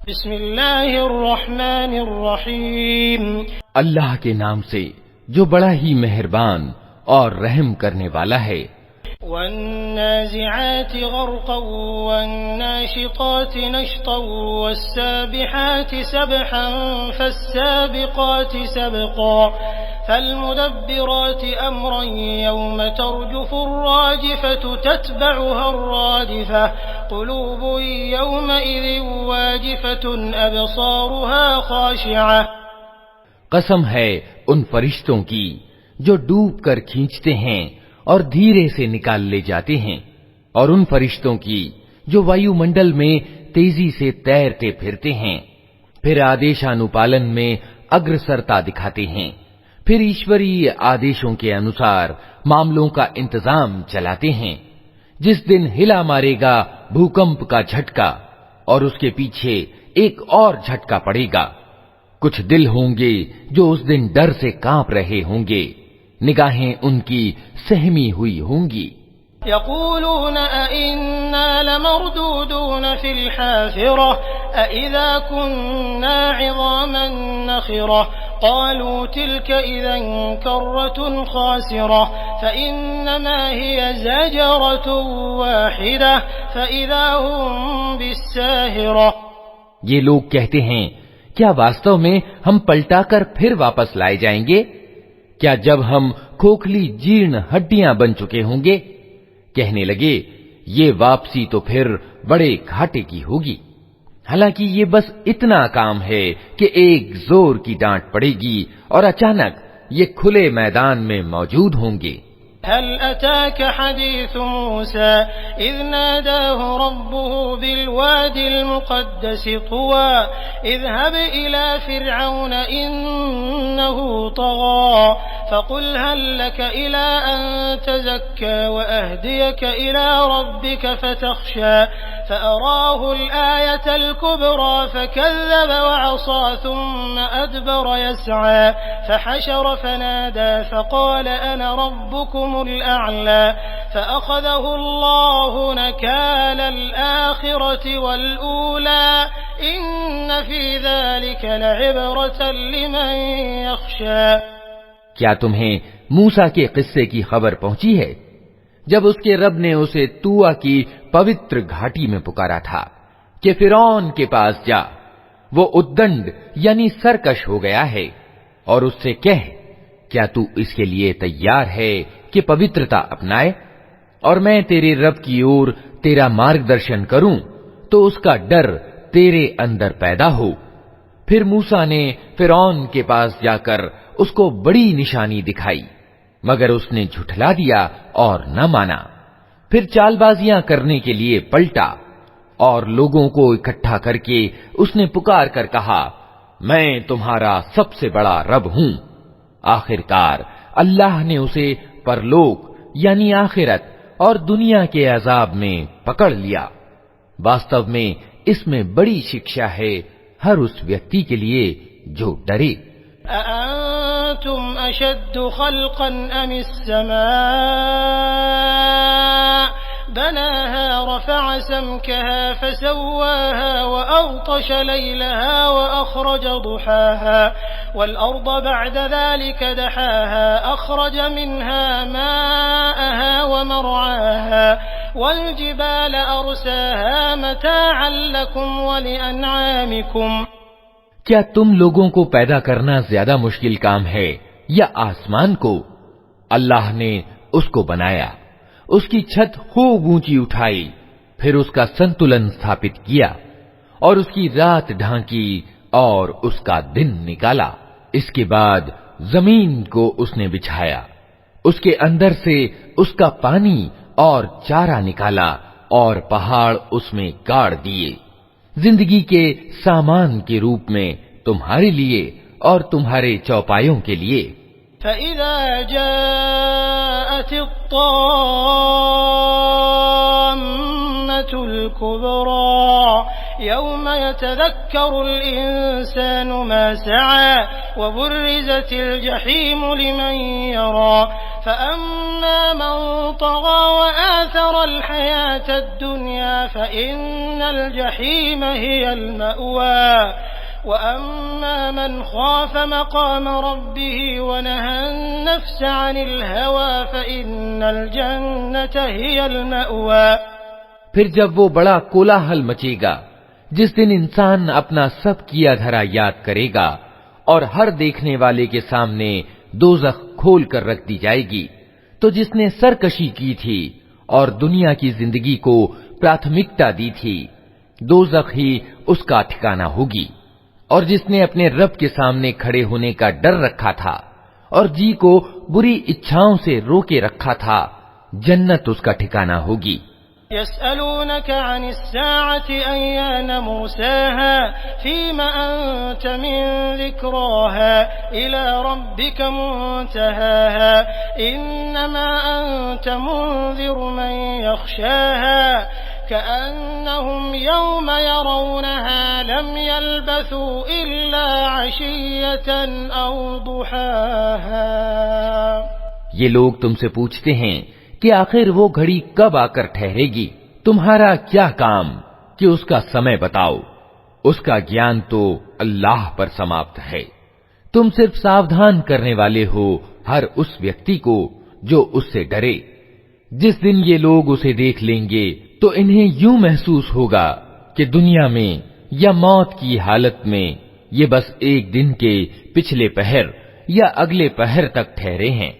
بسم اللہ الرحمن الرحیم، اللہ کے نام سے جو بڑا ہی مہربان اور رحم کرنے والا ہے۔ والنازعات غرقا والناشطات نشطا والسابحات سبحا فالسابقات سبقا فالمدبرات امرا يوم ترجف الراجفة تتبعها الرادفة قلوب يومئذ واجفة ابصارها خاشعة۔ قسم ہے ان فرشتوں کی جو ڈوب کر کھینچتے ہیں اور دھیرے سے نکال لے جاتے ہیں، اور ان فرشتوں کی جو وایو منڈل میں تیزی سے تیرتے پھرتے ہیں، پھر آدیشانوپالن میں اگرسرتا دکھاتے ہیں، پھر ایشوری آدیشوں کے انوسار معاملوں کا انتظام چلاتے ہیں۔ جس دن ہلا مارے گا بھوکمپ کا جھٹکا اور اس کے پیچھے ایک اور جھٹکا پڑے گا، کچھ دل ہوں گے جو اس دن ڈر سے کانپ رہے ہوں گے، نگاہیں ان کی سہمی ہوئی ہوں گی۔ يقولون أئنا لمردودون في الحافرة أئذا كنا عظاما نخرة قالوا تلك إذا كرة خاسرة فإنما هي زجرة واحدة فإذا هم بالساهرة۔ یہ لوگ کہتے ہیں کیا واستو میں ہم پلٹا کر پھر واپس لائے جائیں گے؟ کیا جب ہم کھوکھلی جیرن ہڈیاں بن چکے ہوں گے؟ کہنے لگے یہ واپسی تو پھر بڑے گھاٹے کی ہوگی، حالانکہ یہ بس اتنا کام ہے کہ ایک زور کی ڈانٹ پڑے گی اور اچانک یہ کھلے میدان میں موجود ہوں گے۔ هل أتاك حديث موسى إذ ناداه ربه بالوادي المقدس طوى اذهب إلى فرعون إنه طغى فقل هل لك إلى أن تزكى وأهديك إلى ربك فتخشى فأراه الآية الكبرى فكذب وعصى ثم أدبر يسعى فحشر فنادى فقال أنا ربكم الأعلى فأخذه الله نكال الآخرة والأولى إن في ذلك لعبرة لمن يخشى۔ کیا تمہیں موسیٰ کے قصے کی خبر پہنچی ہے جب اس کے رب نے اسے طوٰ کی پوتر گھاٹی میں پکارا تھا کہ فرعون کے پاس جا، وہ ادنڈ یعنی سرکش ہو گیا ہے، اور اس سے کہہ کیا تو اس کے لیے تیار ہے کہ پوترتا اپنائے اور میں تیرے رب کی اور تیرا مارگدرشن کروں تو اس کا ڈر تیرے اندر پیدا ہو۔ پھر موسیٰ نے فرعون کے پاس جا کر اس کو بڑی نشانی دکھائی، مگر اس نے جھٹلا دیا اور نہ مانا۔ پھر چال بازیاں کرنے کے لیے پلٹا اور لوگوں کو اکٹھا کر کے اس نے پکار کر کہا میں تمہارا سب سے بڑا رب ہوں۔ آخرکار اللہ نے اسے پرلوک یعنی آخرت اور دنیا کے عذاب میں پکڑ لیا۔ واستو میں اس میں بڑی شکشا ہے ہر اس ویکتی کے لیے جو ڈرے۔ أأنتم أشد خلقا أم السماء بناها رفع سمكها فسواها وأغطش ليلها وأخرج ضحاها والأرض بعد ذلك دحاها أخرج منها ماءها ومرعاها والجبال أرساها متاعا لكم ولأنعامكم۔ کیا تم لوگوں کو پیدا کرنا زیادہ مشکل کام ہے یا آسمان کو؟ اللہ نے اس کو بنایا، اس کی چھت خوب اونچی اٹھائی، پھر اس کا سنتولن ستھاپت کیا اور اس کی رات ڈھانکی اور اس کا دن نکالا۔ اس کے بعد زمین کو اس نے بچھایا، اس کے اندر سے اس کا پانی اور چارہ نکالا اور پہاڑ اس میں گاڑ دیے، زندگی کے سامان کے روپ میں تمہارے لیے اور تمہارے چوپایوں کے لیے۔ فَإِذَا جَاءَتِ الطَّامَّةُ الْكُبْرَى يَوْمَ يَتَذَكَّرُ الْإِنسَانُ مَا سَعَى وَبُرِّزَتِ الْجَحِيمُ لِمَنْ يَرَى فأما من طغى وآثر الحياة الدنيا فإن الجحيم هي المأوى وأما من خاف مقام ربه ونهى النفس عن الهوى فإن الجنة هي المأوى. پھر جب وہ بڑا کولاہل مچے گا جس دن انسان اپنا سب کیا دھرا یاد کرے گا اور ہر دیکھنے والے کے سامنے دوزخ کھول کر رکھ دی جائے گی، تو جس نے سرکشی کی تھی اور دنیا کی زندگی کو پراتھمکتا دی تھی دوزخ ہی اس کا ٹھکانہ ہوگی، اور جس نے اپنے رب کے سامنے کھڑے ہونے کا ڈر رکھا تھا اور جی کو بری اچھاؤں سے روکے رکھا تھا جنت اس کا ٹھکانہ ہوگی. يسألونك عن الساعة أيان مرساها فيما أنت من ذكراها إلى ربك منتهاها إنما أنت منذر من يخشاها كأنهم يوم يرونها لم يلبثوا إلا عشية أو ضحاها. یہ لوگ تم سے پوچھتے ہیں کہ آخر وہ گھڑی کب آ کر ٹھہرے گی، تمہارا کیا کام کہ اس کا سمے بتاؤ، اس کا گیان تو اللہ پر سماپت ہے، تم صرف ساودھان کرنے والے ہو ہر اس ویکتی کو جو اس سے ڈرے. جس دن یہ لوگ اسے دیکھ لیں گے تو انہیں یوں محسوس ہوگا کہ دنیا میں یا موت کی حالت میں یہ بس ایک دن کے پچھلے پہر یا اگلے پہر تک ٹھہرے ہیں.